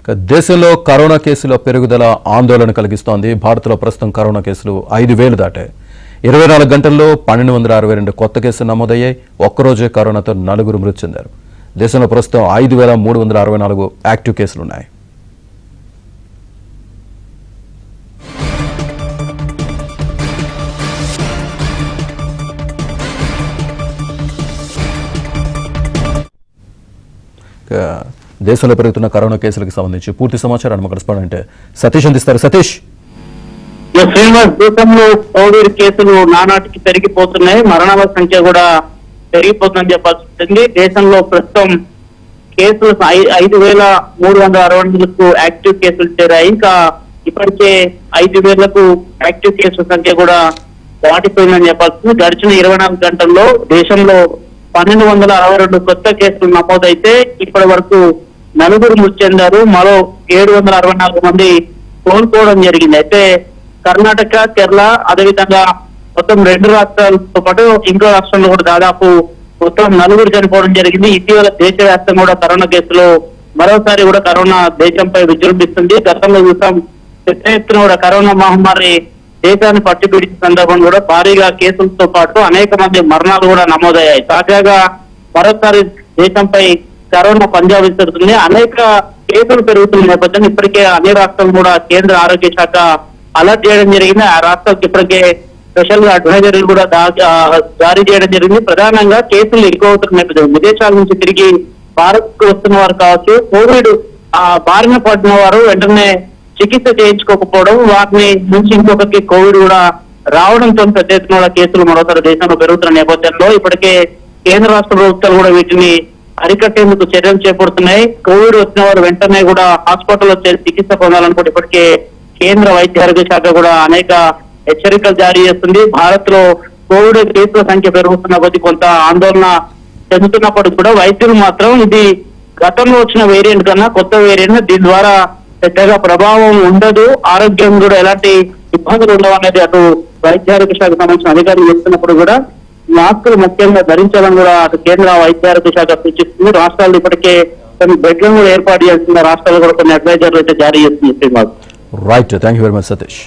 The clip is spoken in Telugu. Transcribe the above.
దేశంలో కరోనా కేసుల పెరుగుదల ఆందోళన కలిగిస్తోంది. భారత్లో ప్రస్తుతం కరోనా కేసులు 5,000 దాటాయి. 24 గంటల్లో 1262 కొత్త కేసులు నమోదయ్యాయి. ఒక్కరోజే కరోనాతో 4 మృతి చెందారు. దేశంలో ప్రస్తుతం 5,364 యాక్టివ్ కేసులున్నాయి. దేశంలో పెరుగుతున్న కరోనా కేసులకు సంబంధించి పూర్తి సమాచారాన్ని కరెస్పాండెంట్ సతీష్ అందిస్తారు. సతీష్, శ్రీనివాస్, దేశంలో కోవిడ్ కేసులు నానాటికి పెరిగిపోతున్నాయి. మరణాల సంఖ్య కూడా పెరిగిపోతుందని చెప్పాల్సి ఉంటుంది. దేశంలో ప్రస్తుతం కేసులు 5,362 యాక్టివ్ కేసులు చేరాయి. ఇంకా ఇప్పటికే 5,000కు యాక్టివ్ కేసుల సంఖ్య కూడా దాటిపోయిందని చెప్పాల్సింది. గడిచిన 24 గంటల్లో దేశంలో 1262 కొత్త కేసులు నమోదైతే ఇప్పటి వరకు 4 మృతి చెందారు. మరో 764 మంది కోలుకోవడం జరిగింది. అయితే కర్ణాటక, కేరళ, అదేవిధంగా మొత్తం 2 రాష్ట్రాలతో పాటు ఇంకో రాష్ట్రంలో కూడా దాదాపు మొత్తం 4 చనిపోవడం జరిగింది. ఇటీవల దేశవ్యాప్తంగా కూడా కరోనా కేసులు మరోసారి కూడా కరోనా దేశంపై విజృంభిస్తుంది. గతంలో చూసాం, పెద్ద ఎత్తున కూడా కరోనా మహమ్మారి దేశాన్ని పట్టిపిడిచిన సందర్భంలో కూడా భారీగా కేసులతో పాటు అనేక మంది మరణాలు కూడా నమోదయ్యాయి. తాజాగా మరోసారి దేశంపై కరోనా పంజా విసురుతుంది. అనేక కేసులు పెరుగుతున్న నేపథ్యంలో ఇప్పటికే అన్ని రాష్ట్రాలు కూడా కేంద్ర ఆరోగ్య శాఖ అలర్ట్ చేయడం జరిగింది. ఆ రాష్ట్రాలకు ఇప్పటికే స్పెషల్ అడ్వైజరీలు కూడా జారీ చేయడం జరిగింది. ప్రధానంగా కేసులు ఎక్కువ అవుతున్న నేపథ్యం విదేశాల నుంచి తిరిగి భారత్ కు వస్తున్న వారు కావచ్చు, కోవిడ్ బారిన పడిన వారు వెంటనే చికిత్స చేయించుకోకపోవడం, వాటిని నుంచి ఇంకొకరికి కోవిడ్ కూడా రావడంతో పెద్ద ఎత్తున కేసులు మరోసారి దేశంలో పెరుగుతున్న నేపథ్యంలో ఇప్పటికే కేంద్ర రాష్ట్ర ప్రభుత్వాలు కూడా వీటిని అరికట్టేందుకు చర్యలు చేపడుతున్నాయి. కోవిడ్ వచ్చిన వారు వెంటనే కూడా హాస్పిటల్లో చికిత్స పొందాలనుకుంటే ఇప్పటికే కేంద్ర వైద్య ఆరోగ్య శాఖ కూడా అనేక హెచ్చరికలు జారీ చేస్తుంది. భారత్ లో కోవిడ్ కేసుల సంఖ్య పెరుగుతున్న కొద్ది కొంత ఆందోళన చెందుతున్నప్పటికీ కూడా వైద్యులు మాత్రం ఇది గతంలో వచ్చిన వేరియంట్ కన్నా కొత్త వేరియంట్, దీని ద్వారా పెద్దగా ప్రభావం ఉండదు, ఆరోగ్యం కూడా ఎలాంటి ఇబ్బందులు ఉండవు అనేది అటు వైద్య ఆరోగ్య శాఖకు సంబంధించిన అధికారులు చెప్తున్నప్పుడు కూడా మాస్కులు ముఖ్యంగా ధరించాలని కూడా అటు కేంద్ర వైద్య ఆరోగ్య శాఖ సూచిస్తుంది. రాష్ట్రాలు ఇప్పటికే కొన్ని బెడ్లను కూడా ఏర్పాటు చేస్తున్న రాష్ట్రాలు కూడా కొన్ని అడ్వైజర్లు అయితే జారీ చేస్తుంది. Right, thank you very much Satish.